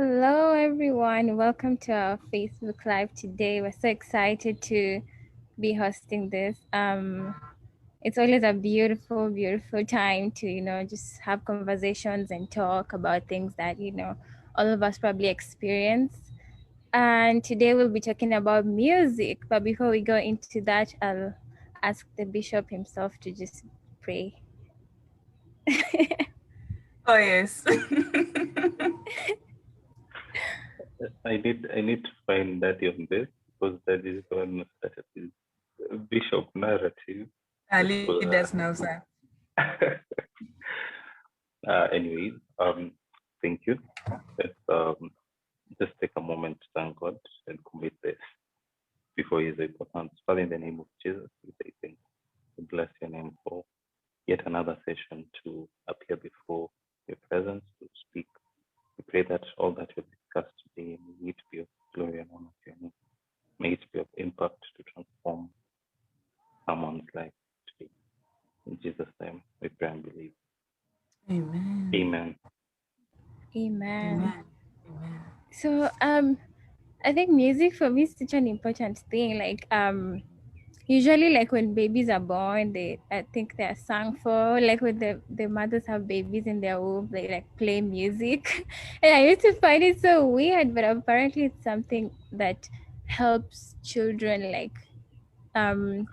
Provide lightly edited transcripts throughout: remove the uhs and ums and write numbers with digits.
Hello, everyone. Welcome to our Facebook Live today. We're so excited to be hosting this. It's always a beautiful, beautiful time to, just have conversations and talk about things that, all of us probably experience. And today we'll be talking about music. But before we go into that, I'll ask the bishop himself to just pray. Oh, yes. I need to find that on this because that is the one who started this bishop narrative. Lead us now, sir. Anyway, thank you. Let's just take a moment to thank God and commit this before His able hands. Father, in the name of Jesus, we say thank you. We bless your name for yet another session to appear before your presence to speak. We pray that all that we discussed today may it be of glory and honor to your name. May it be of impact to transform someone's life today. In Jesus' name, we pray and believe. Amen. Amen. Amen. Amen. So, I think music for me is such an important thing. Usually, like when babies are born, I think they are sung for. Like when the mothers have babies in their womb, they like play music, and I used to find it so weird, but apparently it's something that helps children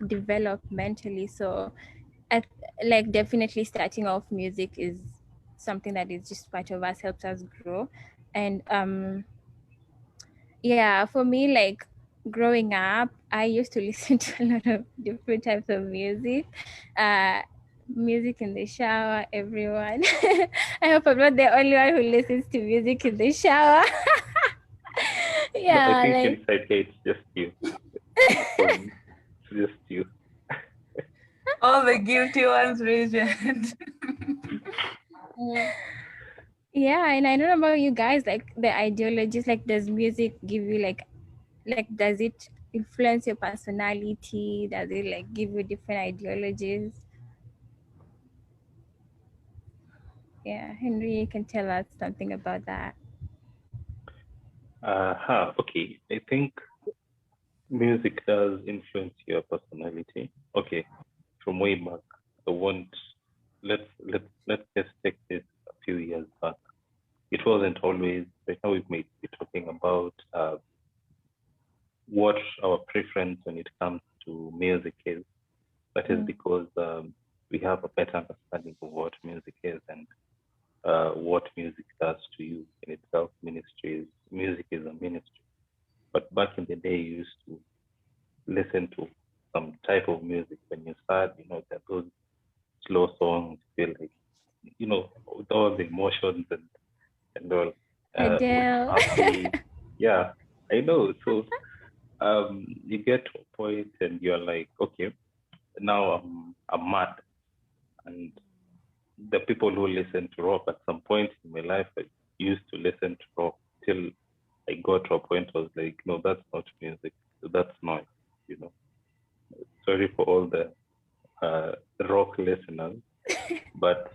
develop mentally. So, like definitely starting off music is something that is just part of us, helps us grow, and yeah, for me, like growing up, I used to listen to a lot of different types of music. Uh, music in the shower, everyone. I hope I'm not the only one who listens to music in the shower. No, I Yeah, think like inside here it's just you. It's just you. All the guilty ones raise your hand. yeah, and I don't know about you guys, like the ideologies, like does music give you like does it influence your personality? Does it like give you different ideologies? Yeah, Henry, you can tell us something about that. Okay. I think music does influence your personality. Okay. From way back, I want let's just take this a few years back. It wasn't always. Right now, we may be talking about what our preference when it comes to music is. That is because we have a better understanding of what music is and what music does to you in itself. Music is a ministry. But back in the day, you used to listen to some type of music when you're sad, there are those slow songs, feel like, with all the emotions and all. When Adele. you're happy, yeah, I know. So you get to a point and you're like, okay, now I'm mad. And the people who listen to rock at some point in my life, I used to listen to rock till I got to a point I was like, no, that's not music. That's noise, you know. Sorry for all the rock listeners, but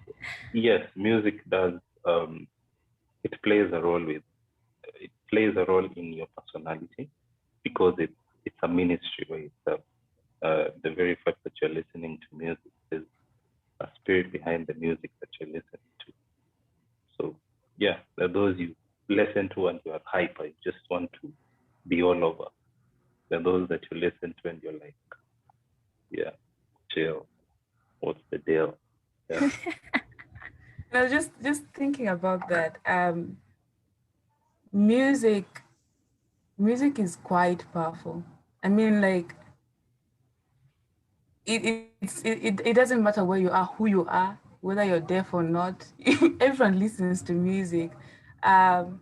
yes, music does. It plays a role in your personality because it's a ministry by itself. The very fact that you're listening to music is a spirit behind the music that you're listening to. So yeah, there are those you listen to and you are hyper. You just want to be all over. There are those that you listen to and you're like, yeah, chill. What's the deal? Yeah. Just thinking about that. Music is quite powerful. I mean, like it doesn't matter where you are, who you are, whether you're deaf or not. Everyone listens to music. Now,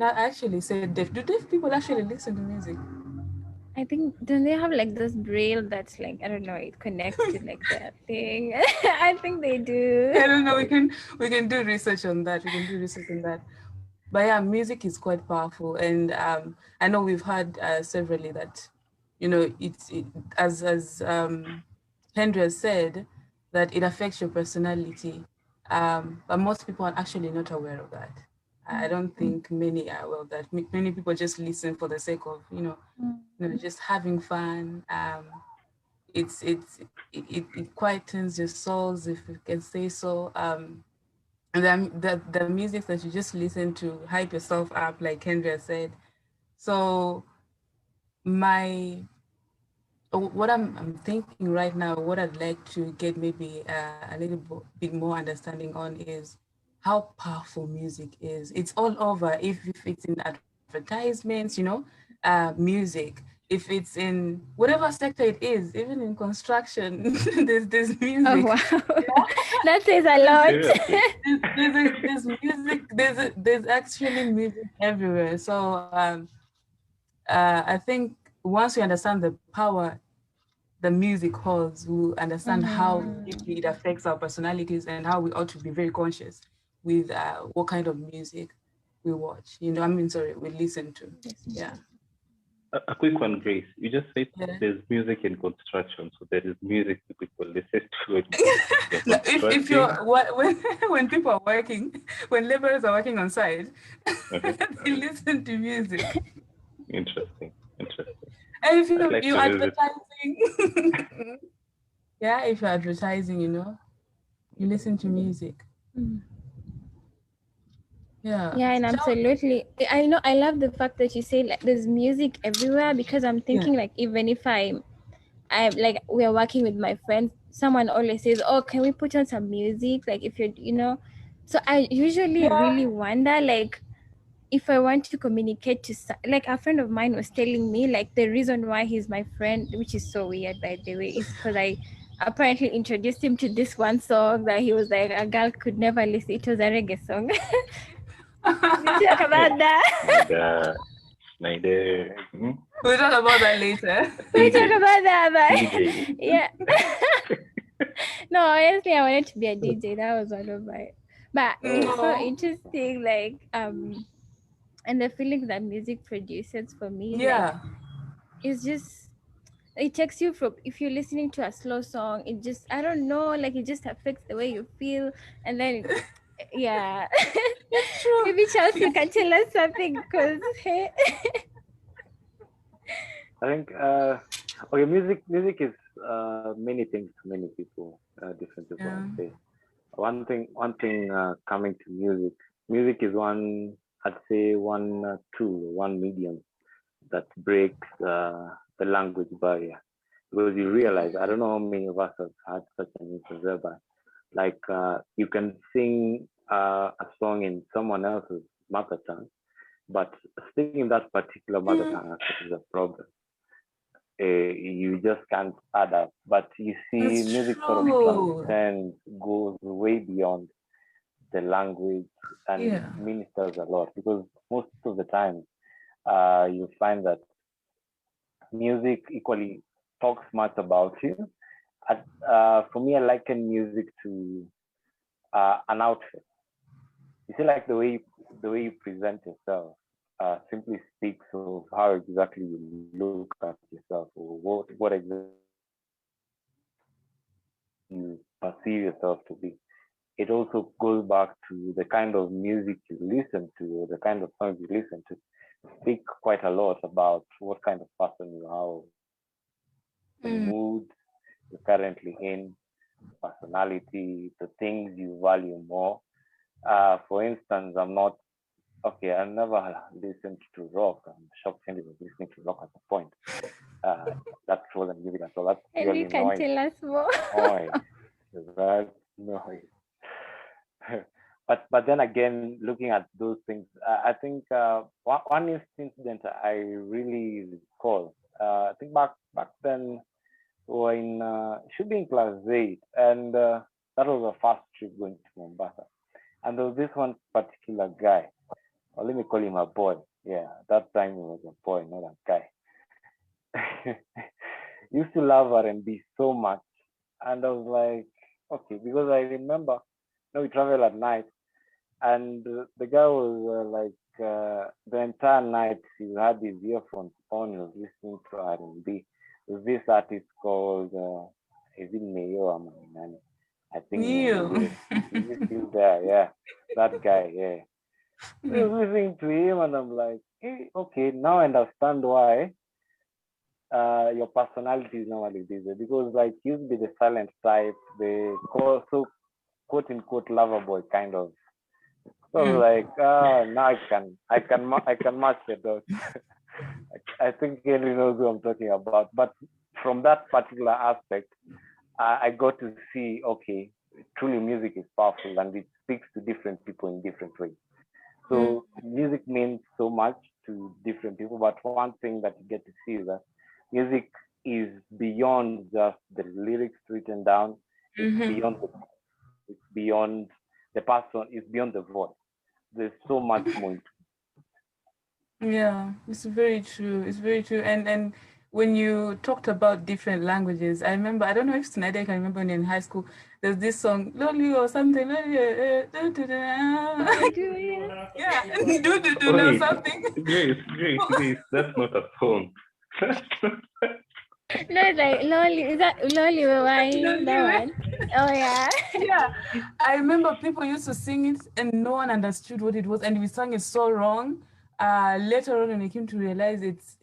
I actually said deaf. Do deaf people actually listen to music? I think don't they have like this braille that's like, I don't know, it connects to like that thing. I think they do. I don't know. We can do research on that. We can do research on that. But yeah, music is quite powerful, and I know we've heard severally that, as Henry has said, that it affects your personality. But most people are actually not aware of that. I don't think many are well that many people just listen for the sake of just having fun. It quietens your souls, if you can say so. And then the music that you just listen to hype yourself up, like Kendra said. So my what I'm thinking right now, what I'd like to get maybe a little bit more understanding on is how powerful music is. It's all over. If it's in advertisements, music. If it's in whatever sector it is, even in construction, there's Oh music. wow, Yeah, that says a lot. Seriously. there's music. There's actually music everywhere. So I think once we understand the power the music holds, we understand how deeply it affects our personalities and how we ought to be very conscious with what kind of music we watch. Sorry, we listen to. Yeah. A quick one, Grace. You just said Yeah. there's music in construction, so there is music people listen to when they're No, if you're constructing. when people are working, when laborers are working on site, Okay. they listen to music. Interesting. Interesting. And if I'd like you're to visit. advertising, yeah, if you're advertising, you listen to music. Yeah. Yeah, and absolutely. I know I love the fact that you say like there's music everywhere, because I'm Yeah. thinking like even if I like we are working with my friends, someone always says, "Oh, can we put on some music?" Like if you're. So I usually Yeah. really wonder like if I want to communicate to like a friend of mine was telling me like the reason why he's my friend, which is so weird by the way, is because I apparently introduced him to this one song that he was like a girl could never listen. It was a reggae song. We talk about that. Schneider. Schneider. We'll talk about that later. We talk DJ. about that, DJ. but yeah. No, honestly, I wanted to be a DJ. That was one of my. But it's so No. interesting, like and the feelings that music produces for me, like Yeah. it's just it takes you from if you're listening to a slow song, it just I don't know, like it just affects the way you feel, and then yeah. It's true. Maybe Chelsea can tell us something because hey. I think okay, music is many things to many people, different people. Yeah. I'd say one thing coming to music. Music is I'd say one tool, one medium that breaks the language barrier, because you realize I don't know how many of us have had such an instance whereby like you can sing a song in someone else's mother tongue, but singing that particular mother Mm, tongue actually is a problem. You just can't add up. But you see, that's music sort of true. transcends, goes way beyond the language and Yeah. ministers a lot, because most of the time you find that music equally talks much about you. For me, I liken music to an outfit. You see, like the way you present yourself simply speaks of how exactly you look at yourself, or what exactly you perceive yourself to be. It also goes back to the kind of music you listen to, or the kind of songs you listen to speak quite a lot about what kind of person you are, the Mm. mood you're currently in, personality, the things you value more. For instance, I'm not okay. I never listened to rock. I'm shocked Henry was listening to rock at the point. Uh, that wasn't music at all. That's And you purely can noise. tell us more. Noise. That's noise. But then again, looking at those things, I think one incident I really recall. I think back then we were in should be in class 8, and that was our first trip going to Mombasa. And there was this one particular guy, or let me call him a boy. Yeah, that time he was a boy, not a guy. Used to love R&B so much, and I was like, okay, because I remember, we travel at night, and the guy was the entire night he had his earphones on, he was listening to R&B. There's this artist called is it Mayo Amanani? I think You. Mayo. Is he still there? Yeah, that guy. Yeah. So I was listening to him, and I'm like, okay, now I understand why your personality is normally this way, because like you used to be the silent type, the so quote unquote lover boy kind of. So I was like, now I can match the dots. I think Henry knows who I'm talking about. But from that particular aspect, I got to see, okay, truly music is powerful and it speaks to different people in different ways. So music means so much to different people, but one thing that you get to see is that music is beyond just the lyrics written down. It's beyond it's beyond the person. It's beyond the voice. There's so much more. Yeah, it's very true. It's very true. And when you talked about different languages, I remember, I don't know if Snyder can remember when in high school, there's this song, Loli or something, Loli, I do, yeah. yeah, do know Wait, something. Grace, that's not a song. No, like Lolly, is that Lolly Wine? That one? Oh yeah. Yeah, I remember people used to sing it and no one understood what it was, and we sang it so wrong. Later on, when I came to realize it's,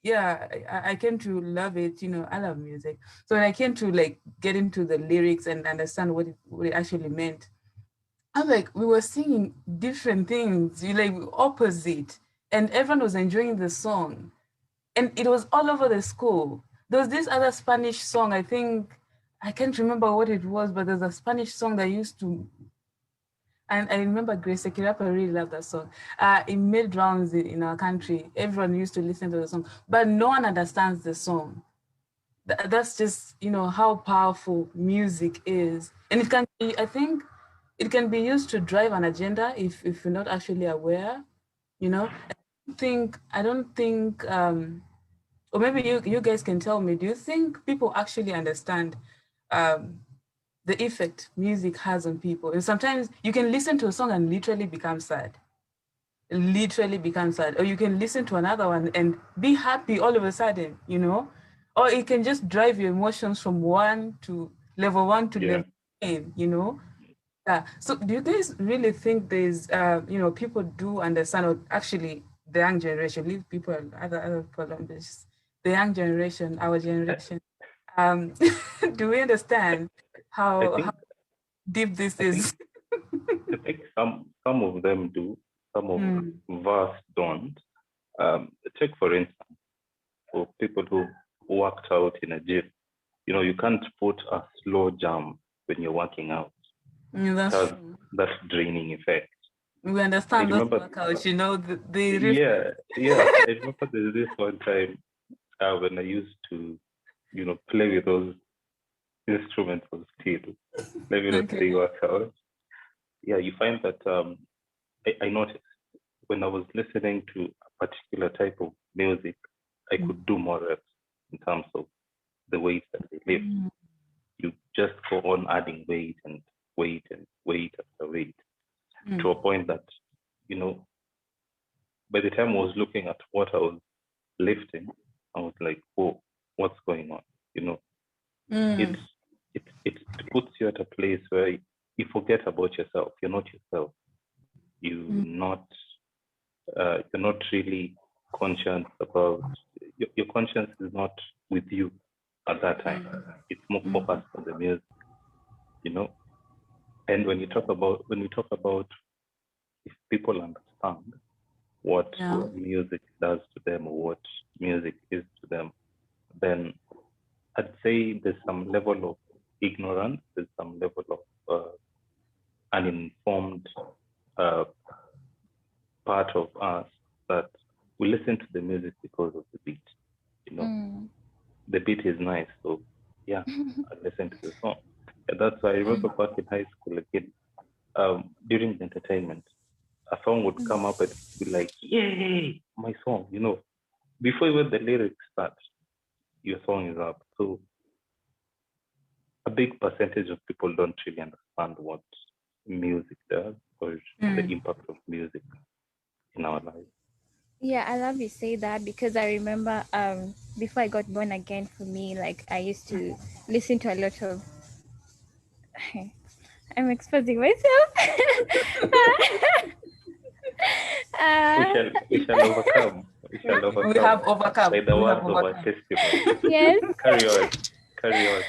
yeah, I came to love it. I love music, so when I came to like get into the lyrics and understand what it actually meant, I'm like, we were singing different things, like opposite, and everyone was enjoying the song, and it was all over the school. There was this other Spanish song, I think, I can't remember what it was, but there's a Spanish song that used to, and I remember Grace Kirapa really loved that song. It made rounds in our country. Everyone used to listen to the song, but no one understands the song. That's just, how powerful music is. And it can be, I think, it can be used to drive an agenda if you're not actually aware, I don't think or maybe you guys can tell me, do you think people actually understand um, the effect music has on people? And sometimes you can listen to a song and literally become sad, or you can listen to another one and be happy all of a sudden, or it can just drive your emotions from level one to Yeah, level 10, Yeah. So do you guys really think there's, people do understand, or actually the young generation, leave people, other people on this, the young generation, our I, generation, um, do we understand I how think deep this I think is? I think some of them do, some of Mm. vast don't. Take for instance, for people who worked out in a gym, you can't put a slow jump when you're working out. Yeah, It that's has true. that draining effect. We I understand those remember, workouts, the yeah, reflex. yeah. I remember there's this one time when I used to, play with those instruments of steel. Let me not Okay. say workout. Yeah, you find that I noticed when I was listening to a particular type of music, I could do more reps in terms of the weight that I lift. Mm. You just go on adding weight and weight and weight after weight to Mm. a point that, you know, by the time I was looking at what I was lifting, I was like, whoa, what's going on? You know, it's Mm. it puts you at a place where you forget about yourself. You're not yourself. You Mm. not you're not really conscious about your conscience is not with you at that time. It's more Mm. focused on the music, you know. And when we talk about if people understand what Yeah. music does to them or what music is to them, then I'd say there's some level of ignorance, there's some level of uninformed uh, part of us that we listen to the music because of the beat. You know, Mm. the beat is nice, so yeah, I listen to the song. And that's why I remember back in high school again, during the entertainment, a song would come up and be like, "Yay, my song!" You know, before even the lyrics start, your song is up. So a big percentage of people don't really understand what music does or the Mm. impact of music in our lives. Yeah, I love you say that because I remember before I got born again, for me, like I used to listen to a lot of I'm exposing myself. We shall overcome. We shall overcome. We have overcome. By the We have words of our overcome. testimony. Yes. Carry on. Carry on.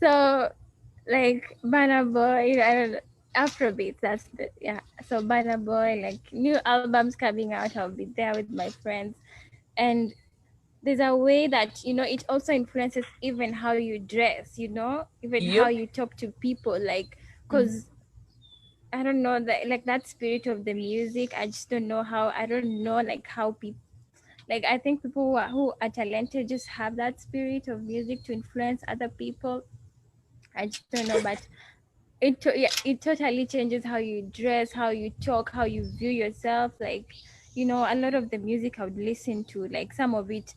So, like Burna Boy, I don't know, Afrobeat. That's the yeah. So Burna Boy, like new albums coming out, I'll be there with my friends, and there's a way that it also influences even how you dress. Even how Yep. you talk to people, like because. I don't know that like that spirit of the music. I just don't know how. I don't know like how people like I think people who are talented just have that spirit of music to influence other people. I just don't know, but it totally changes how you dress, how you talk, how you view yourself. Like a lot of the music I would listen to, like some of it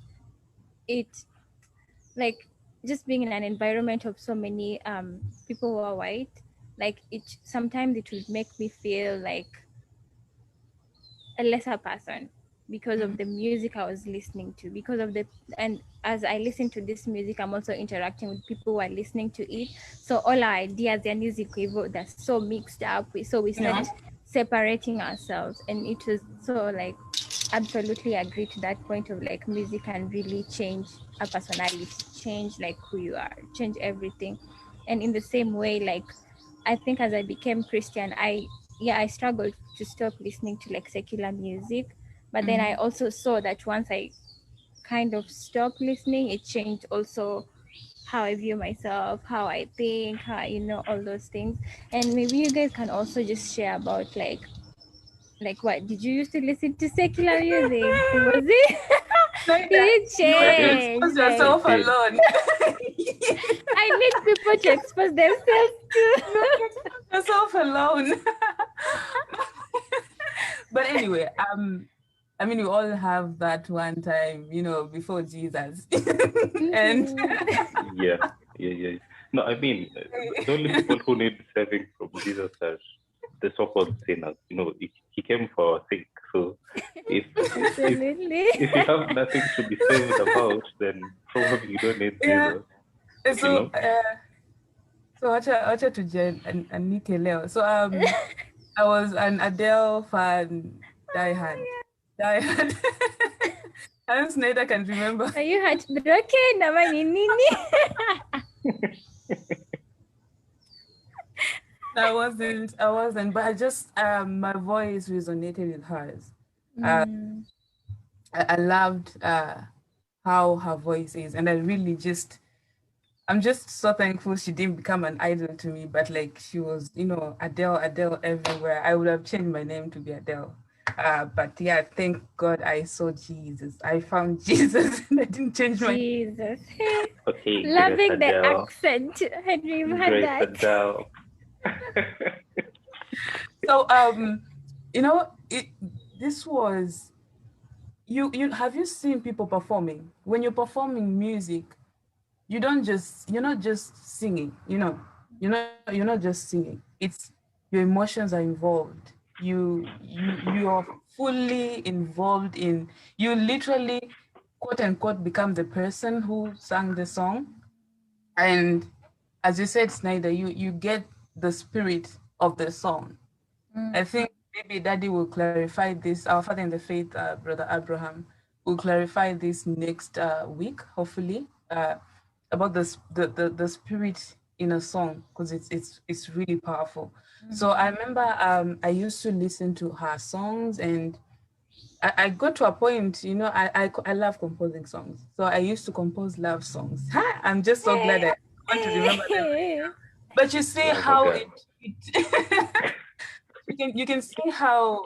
like just being in an environment of so many people who are white, like it sometimes it would make me feel like a lesser person because of the music I was listening to, because of the and as I listen to this music, I'm also interacting with people who are listening to it. So all our ideas and music they're so mixed up. So we start Yeah. separating ourselves, and it was so like absolutely agree to that point of like music can really change a personality, change like who you are, change everything. And in the same way, like I think as I became Christian, I struggled to stop listening to like secular music, but then I also saw that once I kind of stopped listening, it changed also how I view myself, how I think, how all those things. And maybe you guys can also just share about like what did you used to listen to secular music? Was it Like did that, it you want I to did. change? expose Like yourself I did. alone. I need people to expose themselves too. You want to expose yourself alone. But anyway, I mean, we all have that one time, before Jesus. And Yeah. No, I mean, the only people who need saving from Jesus are the so-called sinners. He came for our sake. So if Absolutely. if you have nothing to be saved about, then probably you don't need yeah, Jesus. so acha tuje anike leo. So I was an Adele fan, diehard. Diehard. And Snyder can remember. Are you heartbroken? Ama ni nini? I wasn't, but I just my voice resonated with hers. I loved how her voice is, and I'm just so thankful she didn't become an idol to me, but like she was, Adele everywhere. I would have changed my name to be Adele. But yeah, thank God I saw Jesus. I found Jesus and I didn't change my name. Jesus. Okay, Grace Loving the Adele. accent. Henry, you've had Grace that. Adele. So this was you have you seen people performing? When you're performing music, you're not just singing, you're not just singing. It's your emotions are involved. You're fully involved in, you literally quote unquote become the person who sang the song. And as you said, Snyder, you get the spirit of the song. I think maybe Daddy will clarify this. Our father in the faith, Brother Abraham, will clarify this next week, hopefully, about the spirit in a song, because it's really powerful. So I remember I used to listen to her songs, and I got to a point, I love composing songs. So I used to compose love songs. I'm just so glad I want to remember them. But you see Oh my how God. you can see how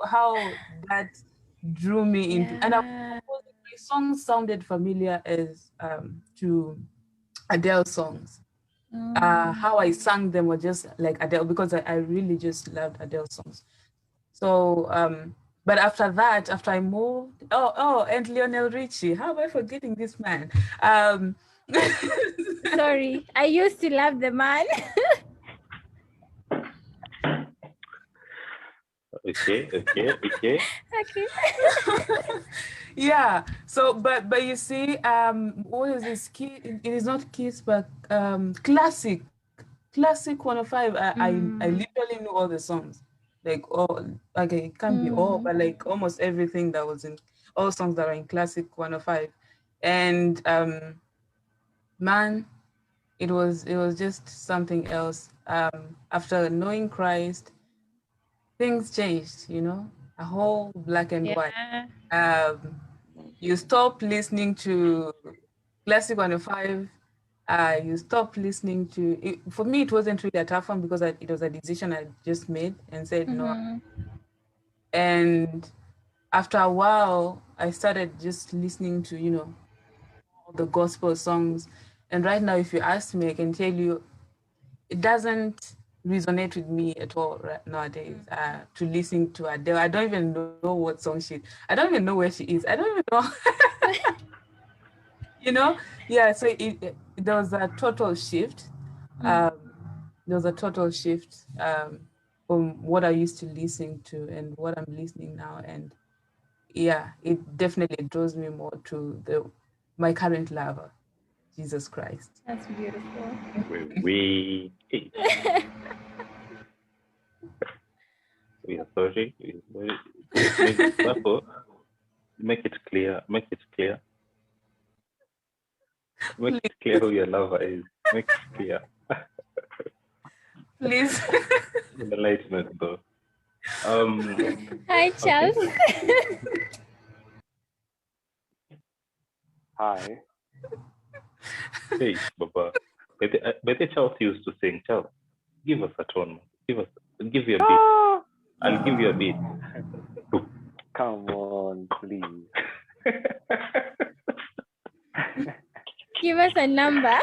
that drew me into, and my songs sounded familiar as to Adele songs. How I sang them were just like Adele, because I really just loved Adele songs. So but after that, after I moved, and Lionel Richie, how am I forgetting this man? Sorry, I used to love the man. Okay. Okay. Yeah. So, but you see, what is this? It is not Kiss, but Classic 105. I literally knew all the songs. like all, okay, it can't be all, but like almost everything that was in, all songs that are in Classic 105. And man, it was just something else. After knowing Christ, things changed, you know, a whole black and white. You stop listening to Classic 105. You stop listening to it. For me, it wasn't really a tough one because it was a decision I just made and said no. And after a while, I started just listening to, you know, all the gospel songs. And right now, if you ask me, I can tell you, it doesn't resonate with me at all right nowadays. To listen to Adele, I don't even know what song I don't even know where she is. I don't even know. You know, yeah. So there was a total shift. There was a total shift from what I used to listen to and what I'm listening now, and yeah, it definitely draws me more to my current lover, Jesus Christ. That's beautiful. We are sorry. Make it clear. Make it clear. Make it clear who your lover is. Make it clear. Please. Enlightenment, though. Hi, Charles. Okay. Hi. Hey, Baba. But the Charles used to sing. Charles, give us a tone. Give you a beat. I'll give you a beat. Come on, please. Give us a number.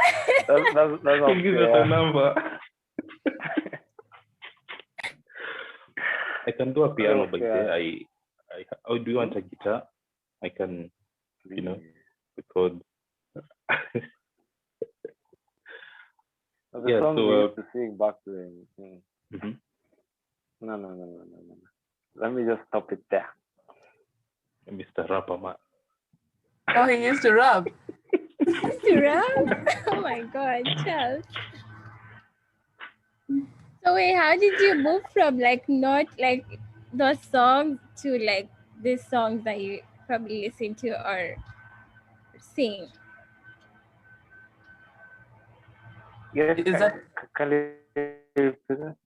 That's not give us a number. I can do a piano, but how do you want a guitar? I can, you know, record. The song we used to sing back then. Mm-hmm. No. Let me just stop it there. Mr. Rapper Man. Oh, he used to rap. To rap? Oh my God, Charles. So wait, how did you move from like not like those songs to like these songs that you probably listen to or sing? Yes, Is that can you repeat it?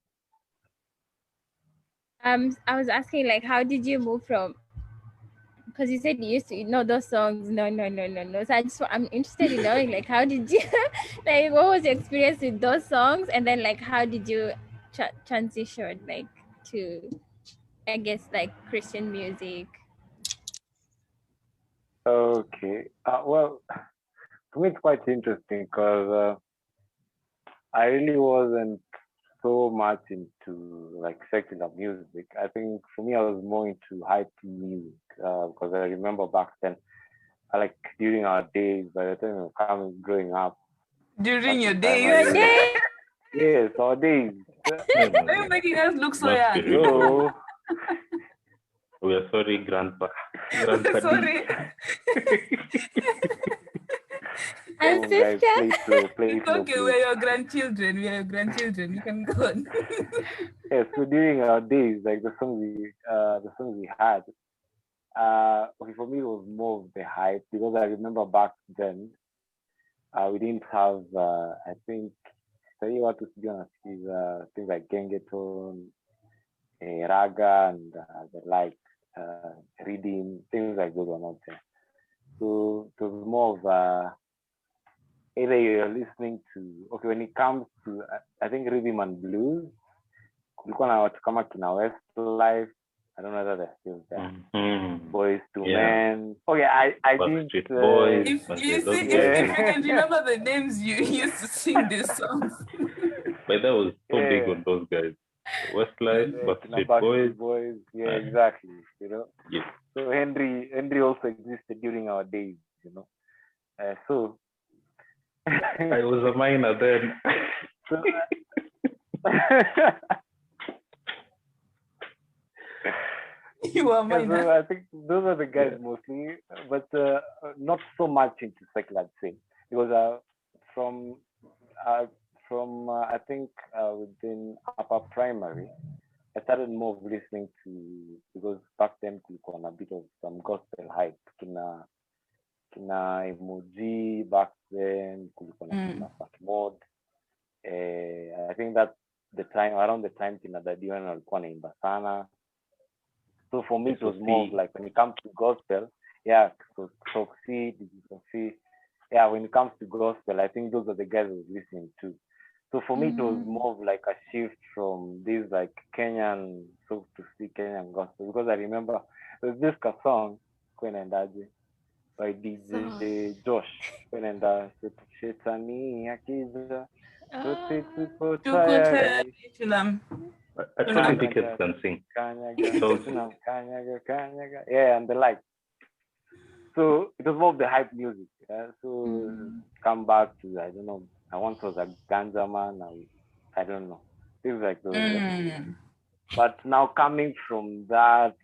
I was asking like how did you move from, because you said you used to know those songs. No. So I'm interested in knowing like how did you like what was your experience with those songs, and then like how did you transition like to, I guess, like Christian music? Okay. Well, for me it's quite interesting because I really wasn't so much into like secular music. I think for me I was more into hype music because I remember back then, like during our days, by the time we were coming growing up. during your days? Yes, our days. Why are you making us look so young? So, we are sorry, Grandpa. Sorry. And sister? Play It's okay, we're your grandchildren. We are your grandchildren. You can go on. Yeah, so during our days, like the songs we had, okay, for me it was more of the hype because I remember back then, we didn't have, I think, tell you what, to be honest, is things like Gengeton, Raga, and the like, reading, things like those are not there. So it was more of either you're listening to, okay, when it comes to, I think rhythm and blues, kulikuwa na watu kama kina Westlife. I don't know whether they're still there. Mm-hmm. Boys to Men. Okay, I think Boys. If you can remember the names you used to sing these songs. But that was so big on those guys. Westlife, Backstreet Boys. Yeah, exactly. You know. Yes. So Henry also existed during our days. You know. So I was a minor then. So, You were minor. So I think those are the guys mostly, but not so much into secular, I'd say, because from I think within upper primary, I I started more of listening to, because back then kulikuwa na bit of some gospel hype. Kina emoji back then, kulikuwa na kina Fat Mod. I think that the time, around the time kina Dadion walikuwa naimba sana. So for me, it was more of like when it comes to gospel, yeah, so Soxy, yeah, when it comes to gospel, I think those are the guys I was listening to. So for me, it was more of like a shift from this like Kenyan, so to speak, Kenyan gospel, because I remember there's this song, Queen and Daddy, by DJ Josh, Queen and Shetani Akiza, Tuko Tayari. I told you kids can sing. So, yeah, and the like. So it was more of the hype music. So come back to, I don't know, I once was a ganja man. I don't know, things like those. Yeah? But now coming from that,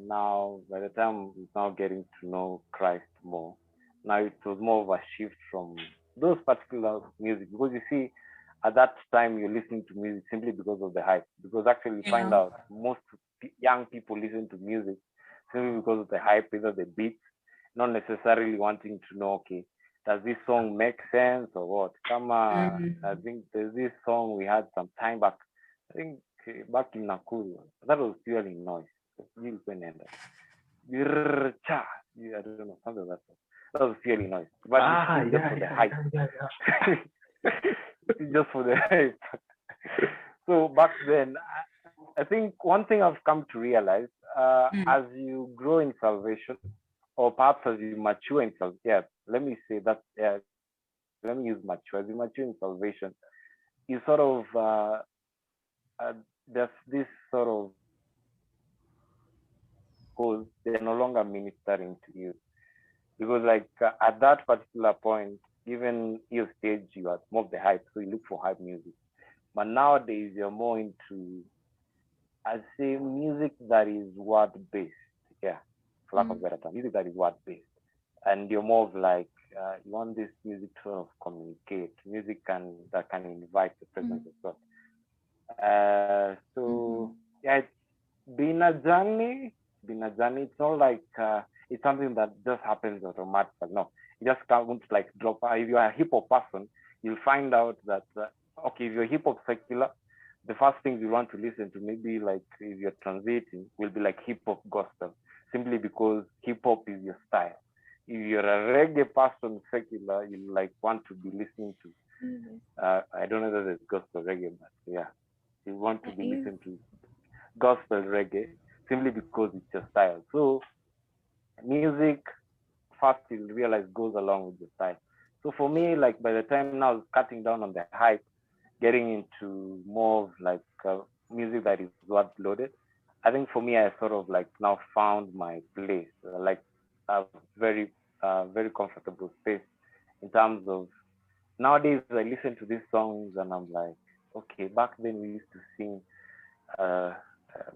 now by the time we're now getting to know Christ more, now it was more of a shift from those particular music, because you see, at that time you're listening to music simply because of the hype. Because actually, you find out most young people listen to music simply because of the hype, either the beats, not necessarily wanting to know, okay, does this song make sense or what? Come on, I think there's this song we had some time back. I think back in Nakuru, that was purely noise. I don't know, something like that. That was purely noise. But it's just for the hype. It's just for the hype. So back then, I think one thing I've come to realize, as you grow in salvation, or perhaps as you mature in salvation, yeah, let me say that, let me use mature. As you mature in salvation, you sort of, there's this sort of, because they're no longer ministering to you. Because like at that particular point, even your stage, you are more of the hype, so you look for hype music. But nowadays, you're more into, I'd say, music that is word-based. Yeah, for lack of better term, music that is word-based. And you're more of like, you want this music to sort of communicate, music that can invite the presence of God. So yeah, it's been a journey. It's not like it's something that just happens automatically. No, you just can't like drop. If you are a hip hop person, you'll find out that okay, if you're hip hop secular, the first things you want to listen to, maybe like if you're transiting, will be like hip hop gospel, simply because hip hop is your style. If you're a reggae person secular, you like want to be listening to. I don't know whether it's gospel reggae, but yeah, you want to be listening to gospel reggae simply because it's your style. So music, first you'll realize, goes along with the style. So for me, like by the time now cutting down on the hype, getting into more of like music that is word loaded, I think for me I sort of like now found my place, like a very very comfortable space in terms of, nowadays I listen to these songs and I'm like, okay, back then we used to sing,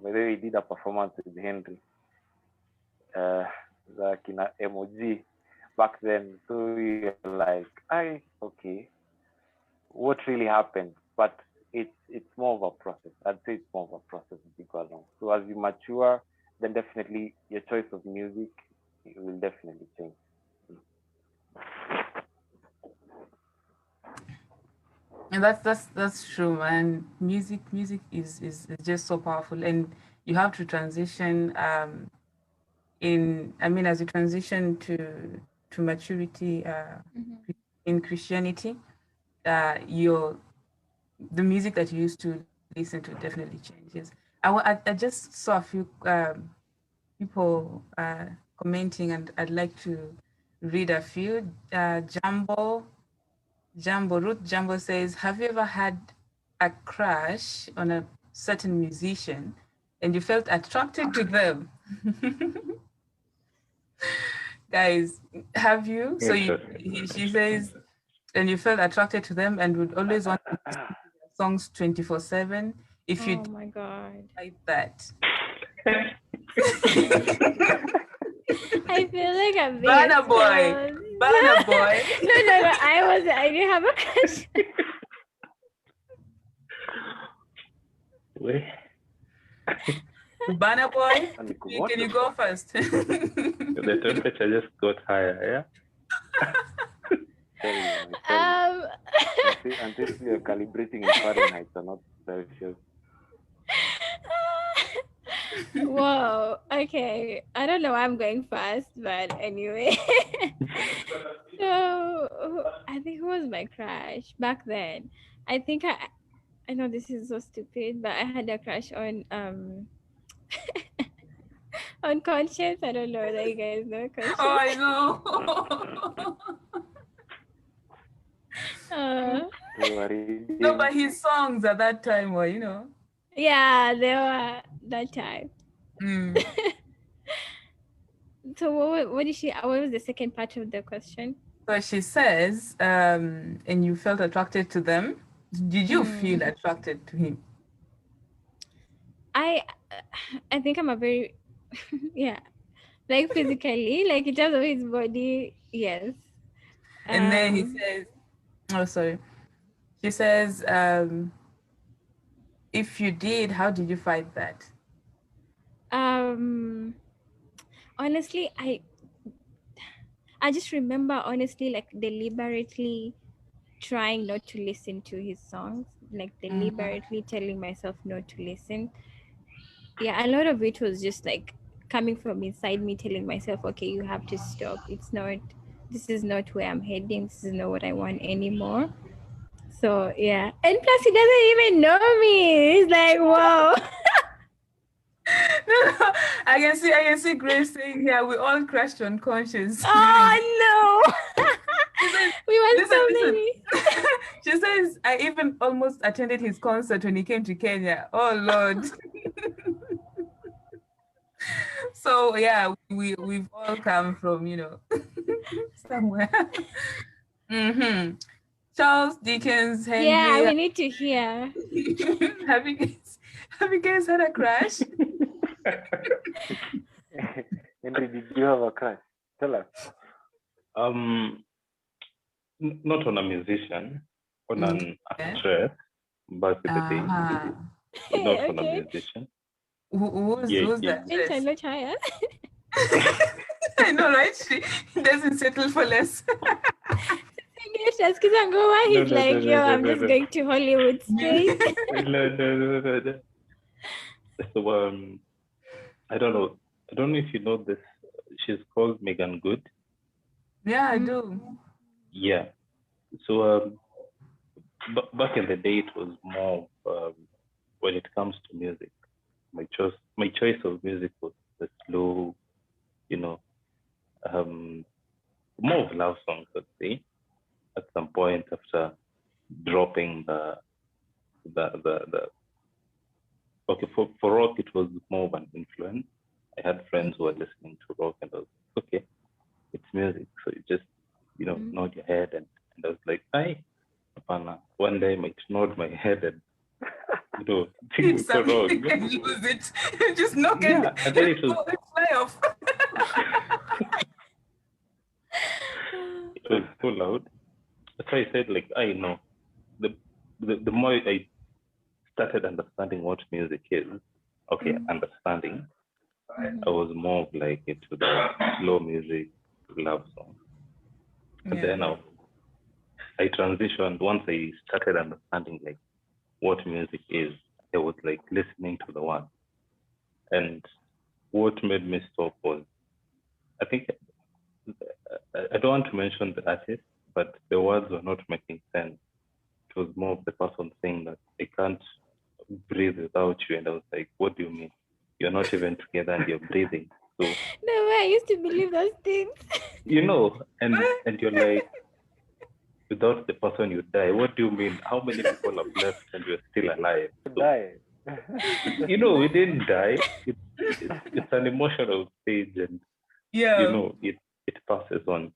whether we did a performance with Henry, like in a emoji back then. So you're like, okay, what really happened? But it's more of a process. I'd say it's more of a process as you go along. So as you mature, then definitely your choice of music will definitely change. And that's true, man. Music is just so powerful, and you have to transition as you transition to maturity in Christianity, the music that you used to listen to definitely changes. I just saw a few people commenting, and I'd like to read a few. Ruth Jumbo says, have you ever had a crush on a certain musician and you felt attracted to them? Guys, have you? So she says, and you felt attracted to them and would always want to listen to their songs 24/7. If you my God, like that. I feel like I'm being Banner boy. Banner boy. No. I didn't have a crush. Wait. Banana boy, And can you go first? The temperature just got higher, until you're calibrating in Fahrenheit or not Celsius. Whoa. Okay. I don't know why I'm going fast, but anyway. So I think who was my crush back then? I think I know this is so stupid, but I had a crush on on Conscious. I don't know whether you guys know Conscious. Oh, I know. No, but his songs at that time were, Yeah, they were that time. So what did she? What was the second part of the question? So she says, and you felt attracted to them. Did you feel attracted to him? I think I'm a very yeah, like physically, like in terms of his body, yes. And then he says, oh, sorry. She says, if you did, how did you fight that? Honestly, I just remember honestly like deliberately trying not to listen to his songs, like deliberately telling myself not to listen. Yeah, a lot of it was just like coming from inside me, telling myself, okay, you have to stop. This is not where I'm heading. This is not what I want anymore. So yeah, and plus he doesn't even know me. He's like, whoa. No, I can see Grace saying here, we all crashed on Conscious. Oh no. We went so many. She says, I even almost attended his concert when he came to Kenya. Oh Lord. So yeah, we've all come from, somewhere. Charles Dickens, Henry. Yeah, we need to hear. Have you guys had a crush? Henry, did you have a crush? Tell us. Not on a musician, on an actress back in the day. Not on a musician. Who's that? I know, right? She doesn't settle for less. He's like, yo, I'm just going to Hollywood straight. No. So I don't know if you know this. She's called Megan Good. Yeah, I do. Yeah. So back in the day, it was more when it comes to music. My choice of music was the slow, more of love songs, I'd say. At some point after dropping the okay, for rock it was more of an influence. I had friends who were listening to rock and I was like, okay, it's music. So you just, nod your head and I was like, hi, Apana. One day I might nod my head and things go wrong. Lose it. Just knock it. Yeah, and then it was fly off. It was so loud. That's why I said, like, I know. The more I started understanding what music is, understanding, I was more of like into the slow music, love songs. And then I transitioned once I started understanding like what music is. I was like listening to the one. And what made me stop was, I think, I don't want to mention the artist, but the words were not making sense. It was more of the person saying that I can't breathe without you. And I was like, what do you mean? You're not even together and you're breathing. So no way, I used to believe those things. And you're like, without the person you die. What do you mean? How many people have left and we're still alive? So, we didn't die. It's an emotional stage and it passes on.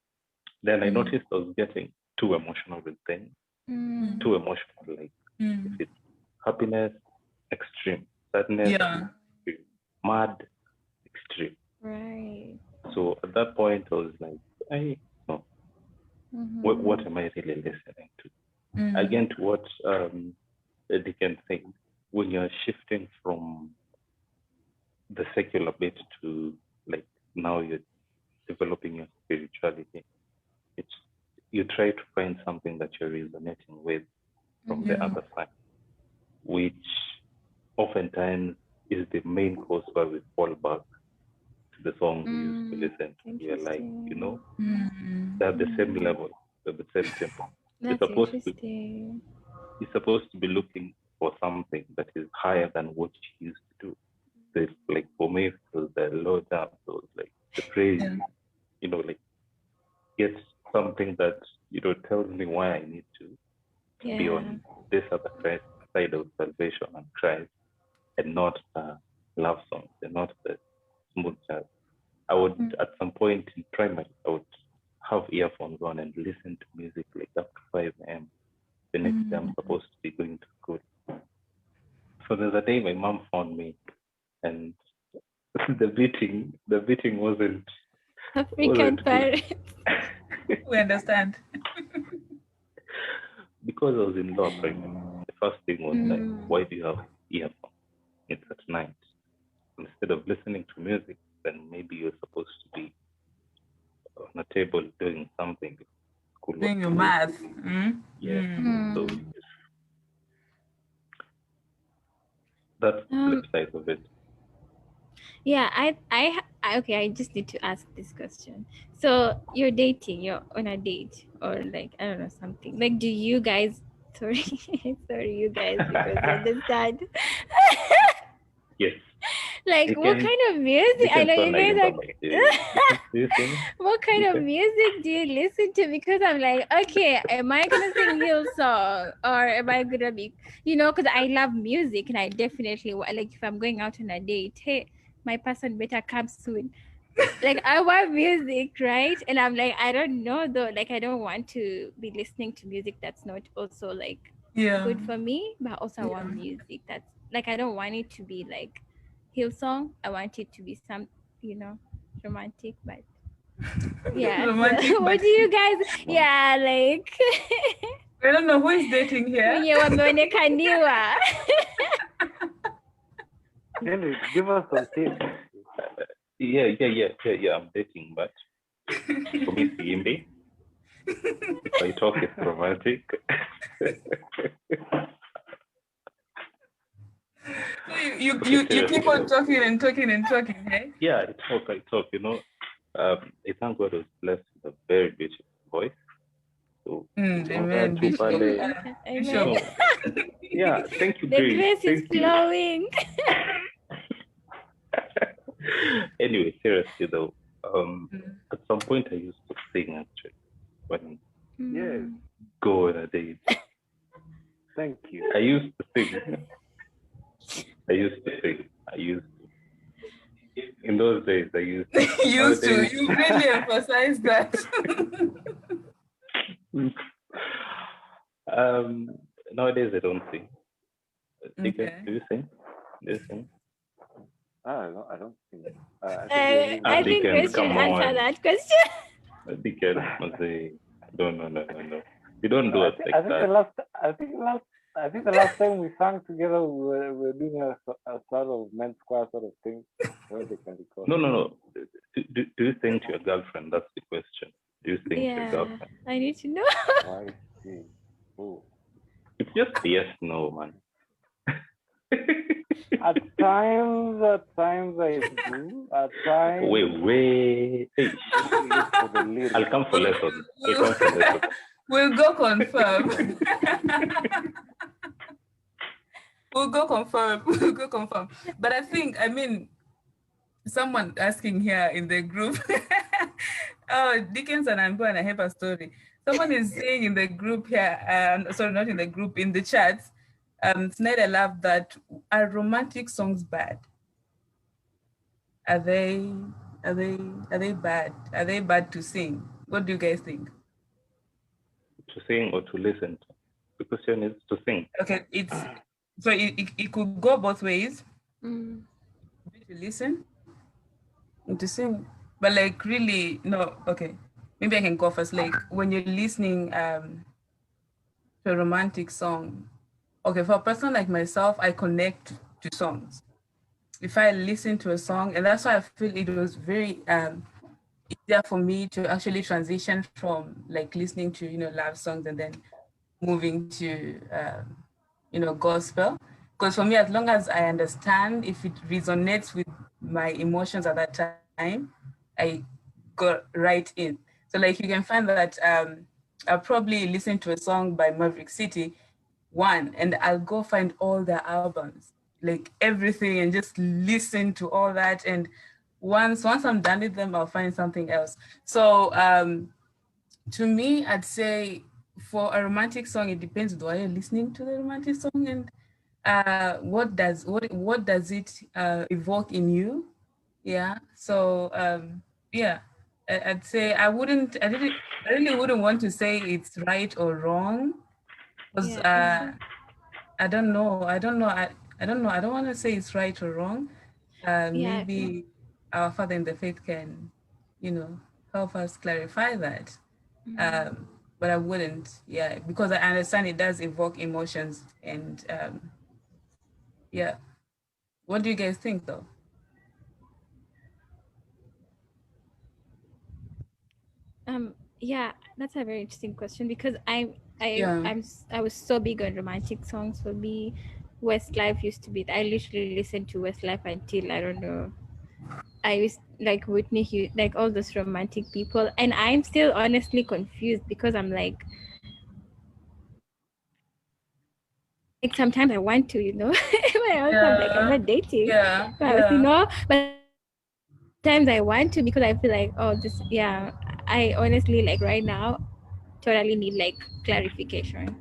Then I noticed I was getting too emotional with things. Too emotional, like if it's happiness, extreme, sadness, extreme, mad, extreme. Right. So at that point I was like, what am I really listening to? Again, to what Dickens saying, when you're shifting from the secular bit to like now you're developing your spirituality. It's you try to find something that you're resonating with from the other side, which oftentimes is the main cause why we fall back to the songs we used to listen to. We're like, you know, they have the same level, they have the same tempo. That's interesting. You're supposed to be looking for something that is higher than what you used to do. So it's like for me, it was the low down, so it's like the praise, you know, like get something that, you know, tells me why I need to be on this other side of salvation and Christ, and not love songs and not the smooth jazz. I would, at some point in primary, I would have earphones on and listen to music like up to 5 a.m. The next day I'm supposed to be going to school. So there's a day my mom found me, and the beating wasn't African parents. We understand. Because I was in law primary. The first thing was like, why do you have earphones? It's at night. Instead of listening to music, then maybe you're supposed to be on a table doing something. Doing your math. So that's the flip side of it. Yeah, I okay, I just need to ask this question. So you're dating, you're on a date, or like, I don't know, something. Like, do you guys, sorry, you guys, because you understand. Yes. Like, what kind of music? I know you guys are. What kind of music do you listen to? Because I'm like, okay, am I gonna sing Hill song, or am I gonna be, you know? Because I love music, and I definitely like, if I'm going out on a date, hey, my person better come soon. Like, I want music, right? And I'm like, I don't know though. Like, I don't want to be listening to music that's not also like good for me, but also I want music that's like, I don't want it to be like Hill song. I want it to be some, you know, romantic, but yeah. Romantic, so, what do you guys? Yeah, like. I don't know who is dating here. Wameonekaniwa. Give us some tips. Yeah. I'm dating, but for me, Simbi. If I talk, it's romantic. So you keep on talking and talking, hey? Yeah, I talk. You know, I thank God I was blessed with a very beautiful voice. So, amen. Bishop. Yeah, thank you. The grace is flowing. Anyway, seriously though, at some point I used to sing actually when go on a date. Thank you. I used to sing. In those days, I used to. You really emphasize that. Nowadays I don't sing. Okay. Do you sing? I don't think. I think we should answer that question. Dickens must say, no. You don't do it like that. I think the last time we sang together, we were doing a sort of men's choir sort of thing. Where they can record. No. Do you sing to your girlfriend? That's the question. Do you sing to your girlfriend? I need to know. I see. Oh. It's just yes, no, man. At times I do. At times. Wait. Hey. I'll come for lessons. We'll go confirm. We'll go confirm. But I mean, someone asking here in the group. Oh, Dickens and I'm going to have a story. Someone is saying in the group here, sorry, not in the group, in the chats, Snyder love that. Are romantic songs bad? Are they bad? Are they bad to sing? What do you guys think? To sing or to listen to? The question is to sing. Okay, it could go both ways. To listen and to sing, but like really no. Okay, maybe I can go first. Like when you're listening to a romantic song. Okay, for a person like myself, I connect to songs. if I listen to a song, and that's why I feel it was very easier for me to actually transition from like listening to love songs and then moving to gospel. Because for me, as long as I understand, if it resonates with my emotions at that time, I go right in. So like you can find that I'll probably listen to a song by Maverick City one, and I'll go find all their albums, like everything, and just listen to all that. And once I'm done with them, I'll find something else. So to me, I'd say for a romantic song, it depends why you're listening to the romantic song and what does it evoke in you. Yeah. So yeah, I'd say I really wouldn't want to say it's right or wrong, because Yeah. I don't know. I don't know. I don't know. I don't want to say it's right or wrong. Yeah. Maybe our Father in the faith can, help us clarify that. But I wouldn't, yeah, because I understand it does evoke emotions. And yeah. What do you guys think, though? Yeah, that's a very interesting question because Yeah. I was so big on romantic songs. For me, Westlife used to be. I literally listened to Westlife until I don't know. I used like Whitney Houston, like all those romantic people, and I'm still honestly confused because I'm like sometimes I want to, but also I'm like I'm Yeah. not dating, Yeah. but Yeah. but sometimes I want to because I feel like oh this yeah I honestly like right now totally need like clarification.